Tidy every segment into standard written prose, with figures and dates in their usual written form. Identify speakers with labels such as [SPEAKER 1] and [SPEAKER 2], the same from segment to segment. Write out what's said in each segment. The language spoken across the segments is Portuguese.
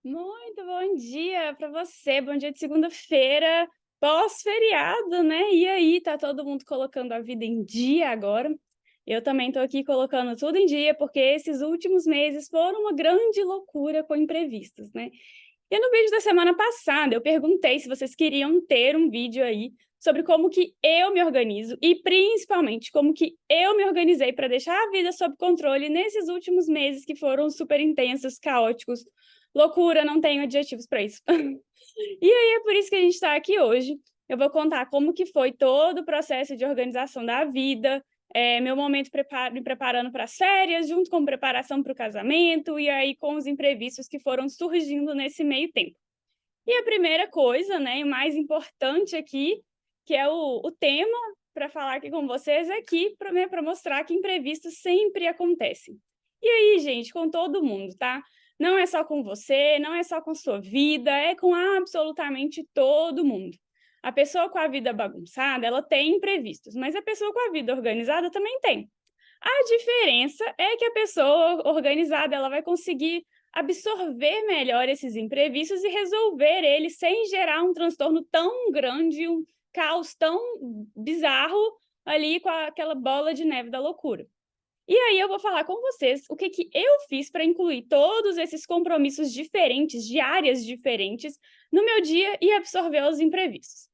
[SPEAKER 1] Muito bom dia para você, bom dia de segunda-feira, pós-feriado, né? E aí, tá todo mundo colocando a vida em dia agora? Eu também tô aqui colocando tudo em dia, porque esses últimos meses foram uma grande loucura com imprevistos, né? E no vídeo da semana passada, eu perguntei se vocês queriam ter um vídeo aí sobre como que eu me organizo e principalmente como que eu me organizei para deixar a vida sob controle nesses últimos meses que foram super intensos, caóticos, loucura, não tenho adjetivos para isso. E aí é por isso que a gente está aqui hoje. Eu vou contar como que foi todo o processo de organização da vida, meu momento me preparando para as férias, junto com preparação para o casamento, e aí com os imprevistos que foram surgindo nesse meio tempo. E a primeira coisa, né, e mais importante aqui, que é o tema para falar aqui com vocês, é aqui para mostrar que imprevistos sempre acontecem. E aí, gente, com todo mundo, tá? Não é só com você, não é só com sua vida, é com absolutamente todo mundo. A pessoa com a vida bagunçada, ela tem imprevistos, mas a pessoa com a vida organizada também tem. A diferença é que a pessoa organizada, ela vai conseguir absorver melhor esses imprevistos e resolver eles sem gerar um transtorno tão grande, um caos tão bizarro ali com aquela bola de neve da loucura. E aí eu vou falar com vocês o que que eu fiz para incluir todos esses compromissos diferentes, de áreas diferentes, no meu dia e absorver os imprevistos.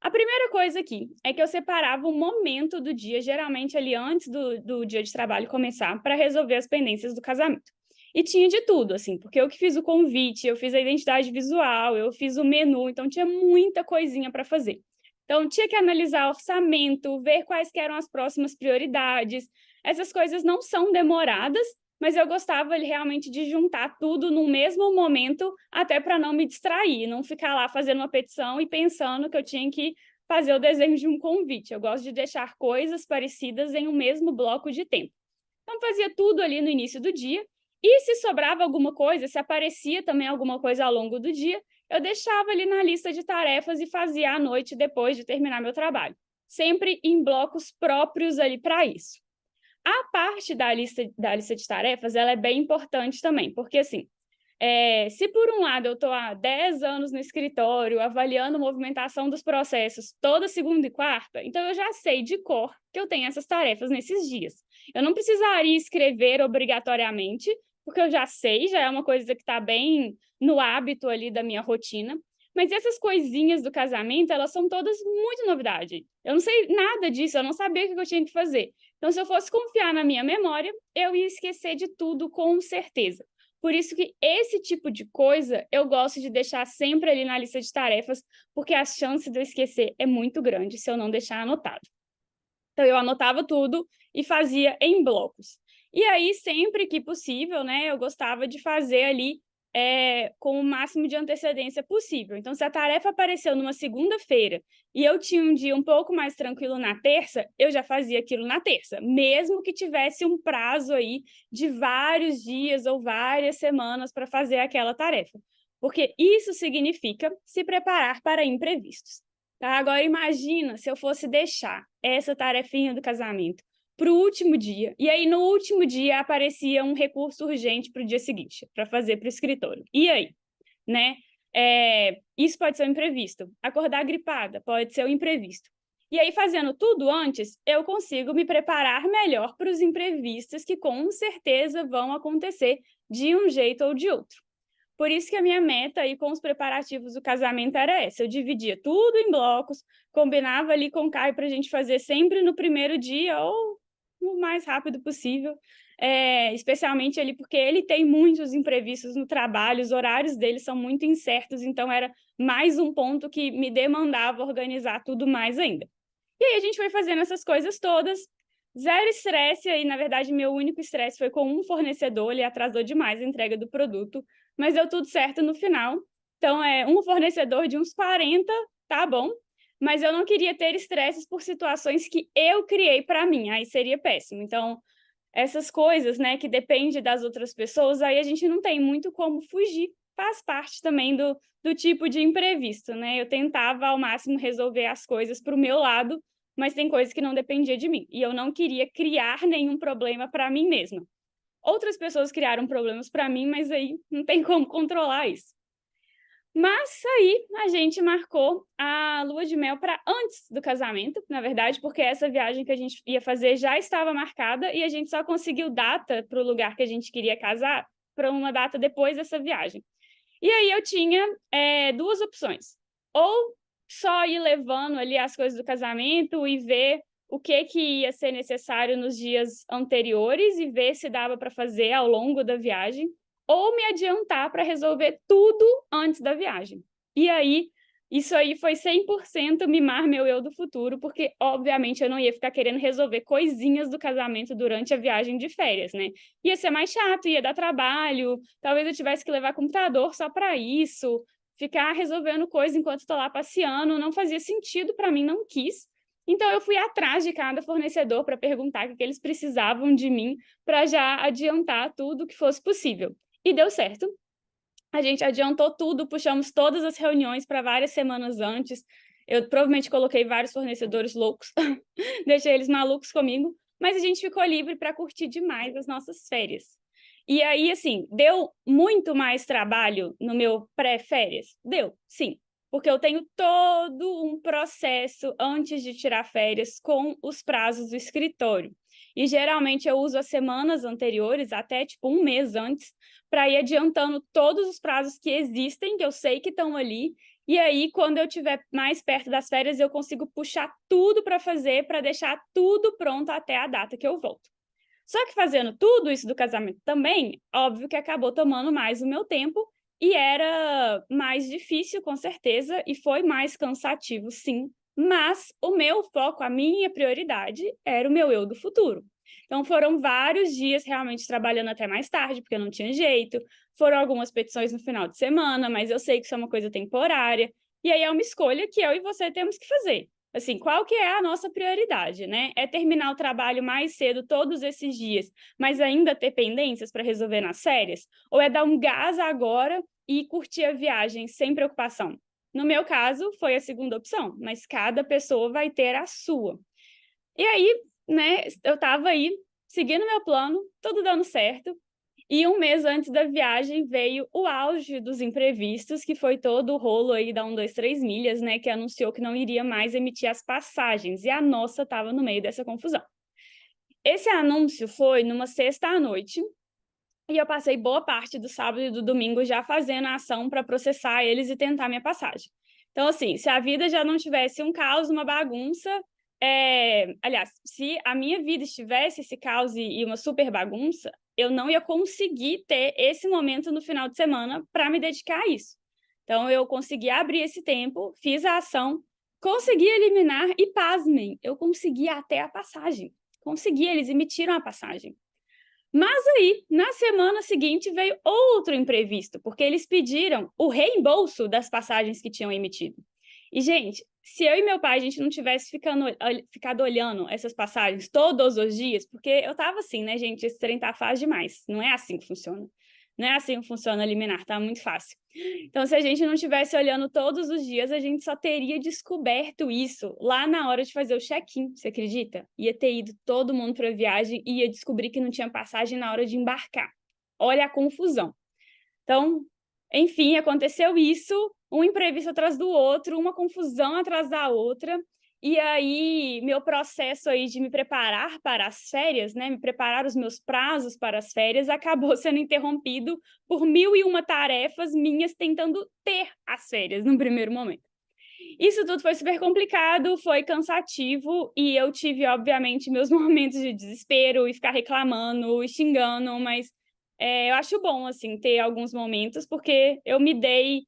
[SPEAKER 1] A primeira coisa aqui é que eu separava um momento do dia, geralmente ali antes do dia de trabalho começar, para resolver as pendências do casamento. E tinha de tudo, assim, porque eu que fiz o convite, eu fiz a identidade visual, eu fiz o menu, então tinha muita coisinha para fazer. Então tinha que analisar orçamento, ver quais que eram as próximas prioridades. Essas coisas não são demoradas, mas eu gostava realmente de juntar tudo no mesmo momento, até para não me distrair, não ficar lá fazendo uma petição e pensando que eu tinha que fazer o desenho de um convite. Eu gosto de deixar coisas parecidas em um mesmo bloco de tempo. Então, fazia tudo ali no início do dia, e se sobrava alguma coisa, se aparecia também alguma coisa ao longo do dia, eu deixava ali na lista de tarefas e fazia à noite depois de terminar meu trabalho, sempre em blocos próprios ali para isso. A parte da lista de tarefas, ela é bem importante também, porque assim, se por um lado eu estou há 10 anos no escritório, avaliando movimentação dos processos toda segunda e quarta, então eu já sei de cor que eu tenho essas tarefas nesses dias. Eu não precisaria escrever obrigatoriamente, porque eu já sei, já é uma coisa que está bem no hábito ali da minha rotina. Mas essas coisinhas do casamento, elas são todas muito novidade. Eu não sei nada disso, eu não sabia o que eu tinha que fazer. Então, se eu fosse confiar na minha memória, eu ia esquecer de tudo com certeza. Por isso que esse tipo de coisa eu gosto de deixar sempre ali na lista de tarefas, porque a chance de eu esquecer é muito grande se eu não deixar anotado. Então eu anotava tudo e fazia em blocos. E aí, sempre que possível, né, eu gostava de fazer ali, com o máximo de antecedência possível. Então, se a tarefa apareceu numa segunda-feira e eu tinha um dia um pouco mais tranquilo na terça, eu já fazia aquilo na terça, mesmo que tivesse um prazo aí de vários dias ou várias semanas para fazer aquela tarefa, porque isso significa se preparar para imprevistos. Tá, agora imagina se eu fosse deixar essa tarefinha do casamento para o último dia, e aí no último dia aparecia um recurso urgente para o dia seguinte, para fazer para o escritório. E aí, né? Isso pode ser um imprevisto. Acordar gripada pode ser um imprevisto. E aí, fazendo tudo antes, eu consigo me preparar melhor para os imprevistos que com certeza vão acontecer de um jeito ou de outro. Por isso que a minha meta aí com os preparativos do casamento era essa, eu dividia tudo em blocos, combinava ali com o Caio para a gente fazer sempre no primeiro dia ou o mais rápido possível, especialmente ali porque ele tem muitos imprevistos no trabalho, os horários dele são muito incertos, então era mais um ponto que me demandava organizar tudo mais ainda. E aí a gente foi fazendo essas coisas todas, zero estresse, aí na verdade meu único estresse foi com um fornecedor, ele atrasou demais a entrega do produto, mas deu tudo certo no final. Então, um fornecedor de uns 40, tá bom, mas eu não queria ter estresses por situações que eu criei para mim, aí seria péssimo. Então, essas coisas, né, que depende das outras pessoas, aí a gente não tem muito como fugir, faz parte também do tipo de imprevisto, né? Eu tentava ao máximo resolver as coisas para o meu lado, mas tem coisas que não dependia de mim, e eu não queria criar nenhum problema para mim mesma. Outras pessoas criaram problemas para mim, mas aí não tem como controlar isso. Mas aí a gente marcou a lua de mel para antes do casamento, na verdade, porque essa viagem que a gente ia fazer já estava marcada e a gente só conseguiu data para o lugar que a gente queria casar para uma data depois dessa viagem. E aí eu tinha duas opções. Ou só ir levando ali as coisas do casamento e ver o que ia ser necessário nos dias anteriores e ver se dava para fazer ao longo da viagem, ou me adiantar para resolver tudo antes da viagem. E aí, isso aí foi 100% mimar meu eu do futuro, porque, obviamente, eu não ia ficar querendo resolver coisinhas do casamento durante a viagem de férias, né? Ia ser mais chato, ia dar trabalho, talvez eu tivesse que levar computador só para isso, ficar resolvendo coisa enquanto estou lá passeando, não fazia sentido para mim, não quis. Então, eu fui atrás de cada fornecedor para perguntar o que eles precisavam de mim para já adiantar tudo que fosse possível. E deu certo. A gente adiantou tudo, puxamos todas as reuniões para várias semanas antes. Eu provavelmente coloquei vários fornecedores loucos, deixei eles malucos comigo, mas a gente ficou livre para curtir demais as nossas férias. E aí, assim, deu muito mais trabalho no meu pré-férias? Deu, sim, porque eu tenho todo um processo antes de tirar férias com os prazos do escritório. E geralmente eu uso as semanas anteriores, até tipo um mês antes, para ir adiantando todos os prazos que existem, que eu sei que estão ali, e aí, quando eu estiver mais perto das férias, eu consigo puxar tudo para fazer, para deixar tudo pronto até a data que eu volto. Só que fazendo tudo isso do casamento também, óbvio que acabou tomando mais o meu tempo, e era mais difícil, com certeza, e foi mais cansativo, sim. Mas o meu foco, a minha prioridade, era o meu eu do futuro. Então, foram vários dias realmente trabalhando até mais tarde, porque não tinha jeito. Foram algumas petições no final de semana, mas eu sei que isso é uma coisa temporária. E aí é uma escolha que eu e você temos que fazer. Assim, qual que é a nossa prioridade, né? É terminar o trabalho mais cedo todos esses dias, mas ainda ter pendências para resolver nas férias? Ou é dar um gás agora e curtir a viagem sem preocupação? No meu caso, foi a segunda opção, mas cada pessoa vai ter a sua. E aí, né, eu estava aí, seguindo meu plano, tudo dando certo, e um mês antes da viagem veio o auge dos imprevistos, que foi todo o rolo aí da 123 Milhas, né, que anunciou que não iria mais emitir as passagens, e a nossa estava no meio dessa confusão. Esse anúncio foi numa sexta à noite, e eu passei boa parte do sábado e do domingo já fazendo a ação para processar eles e tentar minha passagem. Então, assim, se a vida já não tivesse um caos, uma bagunça, aliás, se a minha vida estivesse esse caos e uma super bagunça, eu não ia conseguir ter esse momento no final de semana para me dedicar a isso. Então, eu consegui abrir esse tempo, fiz a ação, consegui eliminar e, pasmem, eu consegui até a passagem. Consegui, eles emitiram a passagem. Mas aí, na semana seguinte, veio outro imprevisto, porque eles pediram o reembolso das passagens que tinham emitido. E, gente, se eu e meu pai, a gente não tivesse ficado olhando essas passagens todos os dias, porque eu tava assim, né, gente, esse trem tá fácil demais. Não é assim que funciona. Não é assim que funciona eliminar, tá muito fácil. Então, se a gente não estivesse olhando todos os dias, a gente só teria descoberto isso lá na hora de fazer o check-in, você acredita? Ia ter ido todo mundo para a viagem e ia descobrir que não tinha passagem na hora de embarcar. Olha a confusão. Então, enfim, aconteceu isso, um imprevisto atrás do outro, uma confusão atrás da outra. E aí, meu processo aí de me preparar para as férias, né, me preparar os meus prazos para as férias, acabou sendo interrompido por 1001 tarefas minhas tentando ter as férias no primeiro momento. Isso tudo foi super complicado, foi cansativo e eu tive, obviamente, meus momentos de desespero e ficar reclamando e xingando, mas eu acho bom, assim, ter alguns momentos, porque eu me dei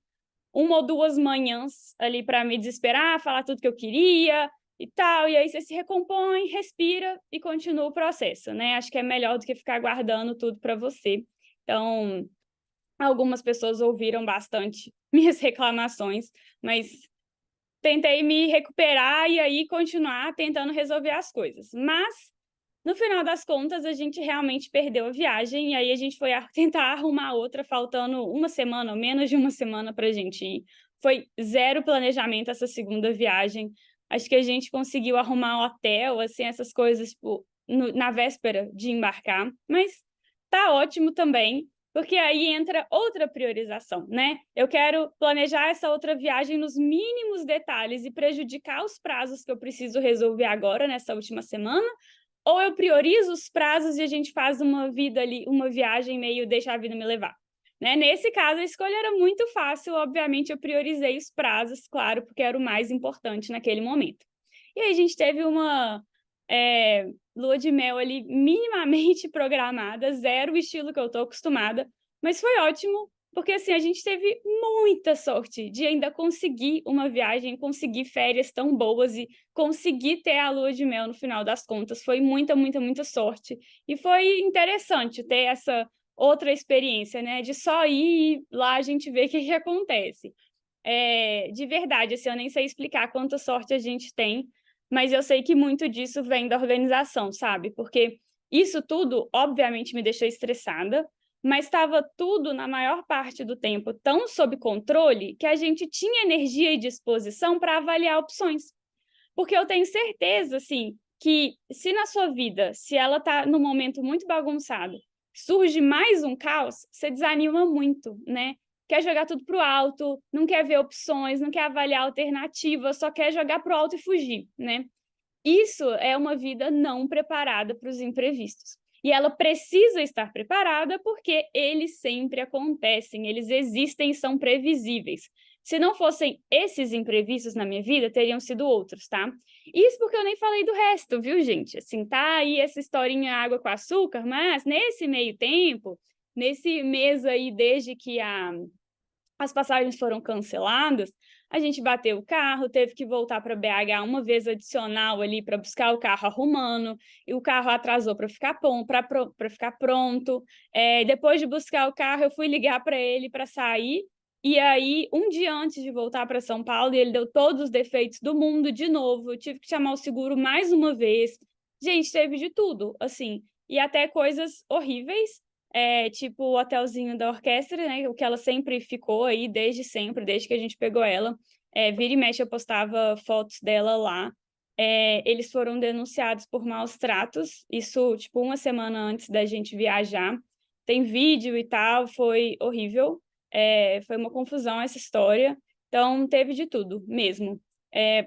[SPEAKER 1] 1 ou 2 manhãs ali para me desesperar, falar tudo que eu queria e tal, e aí você se recompõe, respira e continua o processo, né? Acho que é melhor do que ficar guardando tudo para você. Então, algumas pessoas ouviram bastante minhas reclamações, mas tentei me recuperar e aí continuar tentando resolver as coisas. Mas, no final das contas, a gente realmente perdeu a viagem e aí a gente foi tentar arrumar outra, faltando uma semana, ou menos de uma semana para a gente ir. Foi zero planejamento essa segunda viagem. Acho que a gente conseguiu arrumar um hotel, assim, essas coisas, tipo, na véspera de embarcar. Mas tá ótimo também, porque aí entra outra priorização, né? Eu quero planejar essa outra viagem nos mínimos detalhes e prejudicar os prazos que eu preciso resolver agora, nessa última semana, ou eu priorizo os prazos e a gente faz uma vida ali, uma viagem meio deixa a vida me levar. Né? Nesse caso, a escolha era muito fácil, obviamente eu priorizei os prazos, claro, porque era o mais importante naquele momento. E aí a gente teve uma lua de mel ali minimamente programada, zero o estilo que eu estou acostumada, mas foi ótimo, porque assim, a gente teve muita sorte de ainda conseguir uma viagem, conseguir férias tão boas e conseguir ter a lua de mel no final das contas. Foi muita, muita, muita sorte. E foi interessante ter essa outra experiência, né? De só ir e lá a gente vê o que acontece. De verdade, assim, eu nem sei explicar quanta sorte a gente tem, mas eu sei que muito disso vem da organização, sabe? Porque isso tudo, obviamente, me deixou estressada, mas estava tudo, na maior parte do tempo, tão sob controle que a gente tinha energia e disposição para avaliar opções. Porque eu tenho certeza, assim, que se na sua vida, se ela está num momento muito bagunçado, surge mais um caos, você desanima muito, né? Quer jogar tudo pro alto, não quer ver opções, não quer avaliar alternativas, só quer jogar pro alto e fugir, né? Isso é uma vida não preparada para os imprevistos. E ela precisa estar preparada porque eles sempre acontecem, eles existem e são previsíveis. Se não fossem esses imprevistos na minha vida, teriam sido outros, tá? Isso porque eu nem falei do resto, viu, gente? Assim, tá aí essa historinha água com açúcar, mas nesse meio tempo, nesse mês aí, desde que as passagens foram canceladas, a gente bateu o carro, teve que voltar para BH uma vez adicional ali para buscar o carro arrumando, e o carro atrasou para ficar pronto. Depois de buscar o carro, eu fui ligar para ele para sair, e aí, um dia antes de voltar para São Paulo, ele deu todos os defeitos do mundo de novo, eu tive que chamar o seguro mais uma vez. Gente, teve de tudo, assim, e até coisas horríveis, tipo o hotelzinho da orquestra, né? O que ela sempre ficou aí, desde sempre, desde que a gente pegou ela. Vira e mexe eu postava fotos dela lá. Eles foram denunciados por maus tratos, isso, tipo, uma semana antes da gente viajar. Tem vídeo e tal, foi horrível. Foi uma confusão essa história. Então, teve de tudo, mesmo.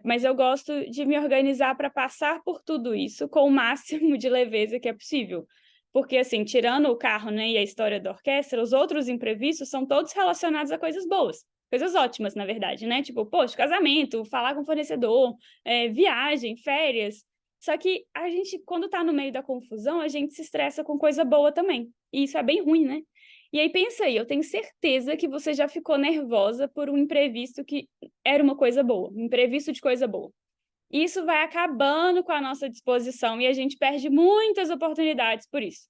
[SPEAKER 1] Mas eu gosto de me organizar para passar por tudo isso com o máximo de leveza que é possível. Porque, assim, tirando o carro, né, e a história da orquestra, os outros imprevistos são todos relacionados a coisas boas. Coisas ótimas, na verdade, né? Tipo, poxa, casamento, falar com o fornecedor, viagem, férias. Só que a gente, quando tá no meio da confusão, a gente se estressa com coisa boa também. E isso é bem ruim, né? E aí, pensa aí, eu tenho certeza que você já ficou nervosa por um imprevisto que era uma coisa boa, um imprevisto de coisa boa. Isso vai acabando com a nossa disposição e a gente perde muitas oportunidades por isso.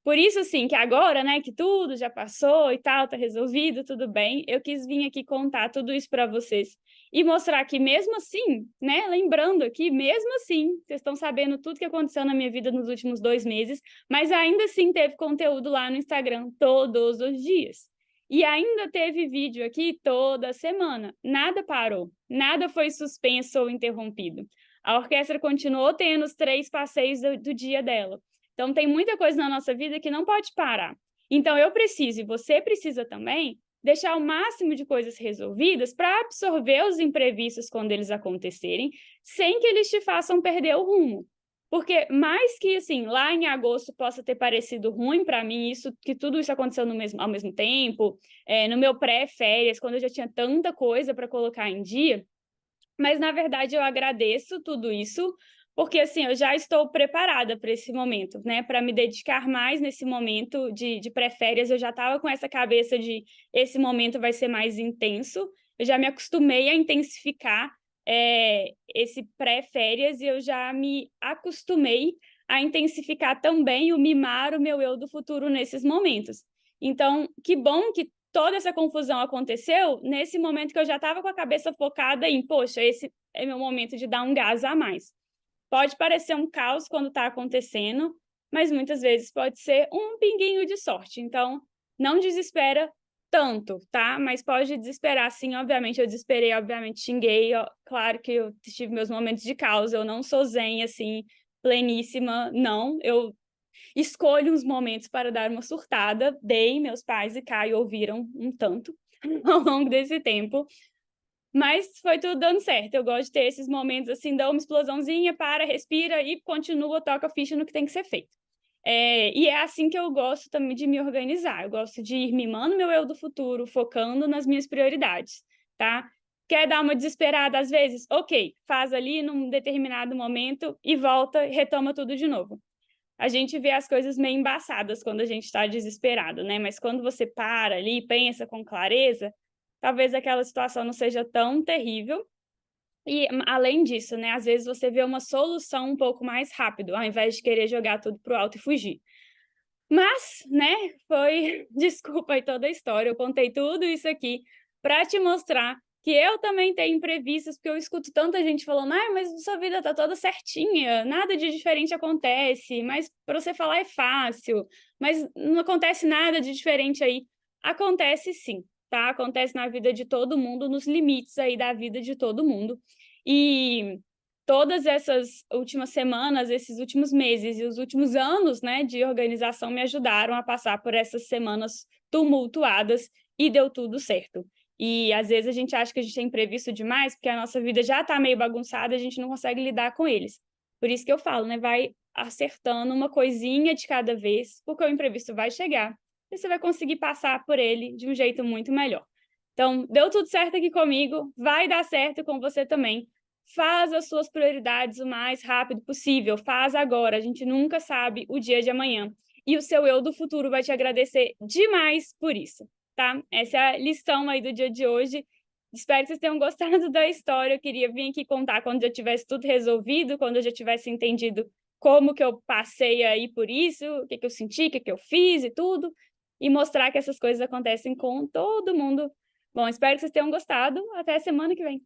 [SPEAKER 1] Por isso, assim, que agora, né, que tudo já passou e tal, tá resolvido, tudo bem, eu quis vir aqui contar tudo isso para vocês e mostrar que mesmo assim, né, lembrando aqui, mesmo assim, vocês estão sabendo tudo que aconteceu na minha vida nos últimos 2 meses, mas ainda assim teve conteúdo lá no Instagram todos os dias. E ainda teve vídeo aqui toda semana. Nada parou, nada foi suspenso ou interrompido. A orquestra continuou tendo os 3 passeios do dia dela. Então, tem muita coisa na nossa vida que não pode parar. Então, eu preciso, e você precisa também, deixar o máximo de coisas resolvidas para absorver os imprevistos quando eles acontecerem, sem que eles te façam perder o rumo. Porque mais que, assim, lá em agosto possa ter parecido ruim para mim, que tudo isso aconteceu ao mesmo tempo, no meu pré-férias, quando eu já tinha tanta coisa para colocar em dia, mas, na verdade, eu agradeço tudo isso, porque, assim, eu já estou preparada para esse momento, né? Para me dedicar mais nesse momento de pré-férias. Eu já estava com essa cabeça de esse momento vai ser mais intenso. Eu já me acostumei a intensificar esse pré-férias e eu já me acostumei a intensificar também o mimar o meu eu do futuro nesses momentos. Então, que bom que toda essa confusão aconteceu nesse momento que eu já estava com a cabeça focada em, poxa, esse é meu momento de dar um gás a mais. Pode parecer um caos quando está acontecendo, mas muitas vezes pode ser um pinguinho de sorte. Então, não desespera tanto, tá? Mas pode desesperar, sim. Obviamente, eu desesperei, obviamente, xinguei. Ó, claro que eu tive meus momentos de caos. Eu não sou zen, assim, pleníssima, não. Eu Escolho uns momentos para dar uma surtada, dei, meus pais e Caio ouviram um tanto ao longo desse tempo, mas foi tudo dando certo. Eu gosto de ter esses momentos, assim, dá uma explosãozinha, para, respira e continua, toca a ficha no que tem que ser feito. E é assim que eu gosto também de me organizar. Eu gosto de ir mimando meu eu do futuro, focando nas minhas prioridades, tá? Quer dar uma desesperada às vezes? Ok, faz ali num determinado momento e volta, retoma tudo de novo. A gente vê as coisas meio embaçadas quando a gente está desesperado, né? Mas quando você para ali, pensa com clareza, talvez aquela situação não seja tão terrível. E além disso, né, às vezes você vê uma solução um pouco mais rápido, ao invés de querer jogar tudo pro alto e fugir. Mas, né, foi desculpa aí toda a história, eu contei tudo isso aqui para te mostrar que eu também tenho imprevistos, porque eu escuto tanta gente falando: "Ai, mas sua vida tá toda certinha, nada de diferente acontece, mas para você falar é fácil, mas não acontece nada de diferente aí". Acontece sim, tá? Acontece na vida de todo mundo, nos limites aí da vida de todo mundo. E todas essas últimas semanas, esses últimos meses e os últimos anos, né, de organização me ajudaram a passar por essas semanas tumultuadas e deu tudo certo. E às vezes a gente acha que a gente tem imprevisto demais, porque a nossa vida já está meio bagunçada, a gente não consegue lidar com eles. Por isso que eu falo, né, vai acertando uma coisinha de cada vez, porque o imprevisto vai chegar e você vai conseguir passar por ele de um jeito muito melhor. Então, deu tudo certo aqui comigo, vai dar certo com você também. Faz as suas prioridades o mais rápido possível, faz agora, a gente nunca sabe o dia de amanhã. E o seu eu do futuro vai te agradecer demais por isso, tá? Essa é a lição aí do dia de hoje. Espero que vocês tenham gostado da história. Eu queria vir aqui contar quando já tivesse tudo resolvido, quando eu já tivesse entendido como que eu passei aí por isso, o que que eu senti, o que que eu fiz e tudo, e mostrar que essas coisas acontecem com todo mundo. Bom, espero que vocês tenham gostado. Até semana que vem.